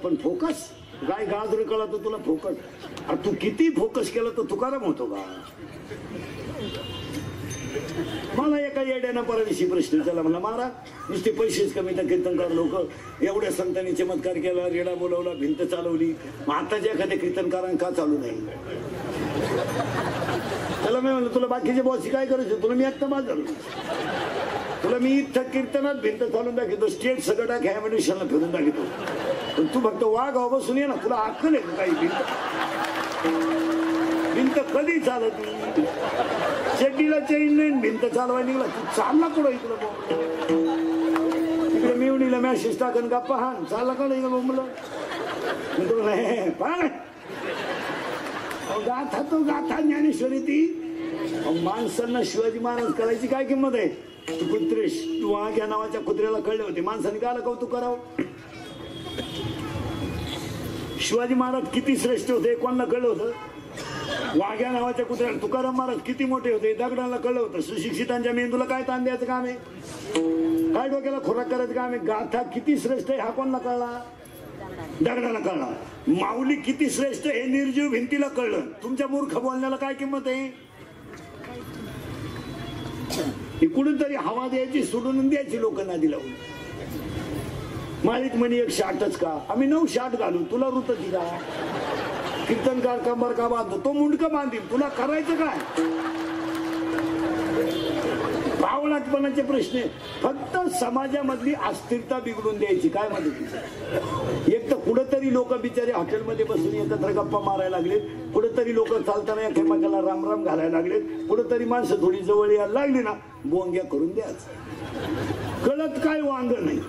पण फोकस काय गाजर कळा तर तुला फोकस. अरे तू किती फोकस केलं तर तुकाराम होतो का? मला एका येड्यानं परदिवशी प्रश्न विचारला, म्हणला महाराज नुसते पैसेच कमी तर कीर्तनकार लोक एवढ्या संतांनी चमत्कार केला, रेडा बोलवला, भिंत चालवली, मग आताच्या एखाद्या कीर्तनकारांना का चालू नाही? त्याला मी म्हणलं तुला बाकीचे बॉसी काय करायचं, तुला मी आत्ता बाजार, तुला मी इथं कीर्तनात भिंत चालून दाखवतो, स्टेट सगळं टाक ह्या फिरून दाखवतो, पण तू फक्त वाघ बसून ये ना, तुला अक्कल आहे काही भिंत कधी चालत नाही? शेड्डीला चेन नाही, भिंत चालवाय निघला, तू चालला कुठं इकडं? तिकडे मिवणीला मॅसेज टाकन का पहा चालला का नाही बोंबला? गाथा तो गाथा ज्ञानेश्वरी ती. माणसांना शिवाजी महाराज करायची काय किंमत आहे? तू कुत्रेश, तू वाघ या नावाच्या कुत्र्याला कळले होते, माणसाने काला कौतुक करावं? शिवाजी महाराज किती श्रेष्ठ होते कोणाला कळलं होतं? वाघ्या नावाच्या कुत्र्याला. तुकाराम महाराज किती मोठे होते दगडाला कळलं होतं. सुशिक्षितांच्या मेंदूला काय ताण द्यायचं काम आहे? काय डोक्याला खोराक करायचं काम आहे? गाथा किती श्रेष्ठ आहे हा कोणाला कळला? दगडाला कळला. माऊली किती श्रेष्ठ हे निर्जीव भिंतीला कळलं. तुमच्या मूर्ख बोलण्याला काय किंमत आहे? इकडून तरी हवा द्यायची सोडून द्यायची लोकांना दिला. माळीत म्हणे 108च का? आम्ही 908 घालू, तुला रुत दिला. कीर्तनकार कंबर का बांधतो, तो मुंडकं बांधील, तुला करायचं काय? भावनाटपणाचे प्रश्न फक्त समाजामधली अस्थिरता बिघडून द्यायची. काय मदत? एक तर कुठंतरी लोक बिचारे हॉटेलमध्ये बसून एकत्र गप्पा मारायला लागलेत, कुठंतरी लोक चालताना एकमेकाला रामराम घालायला लागलेत, कुठंतरी माणसं थोडी जवळ यायला लागली ना, बोंग्या करून द्यायचं. कळत काय वांग नाही.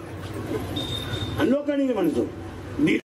आणि लोकांनी म्हणतो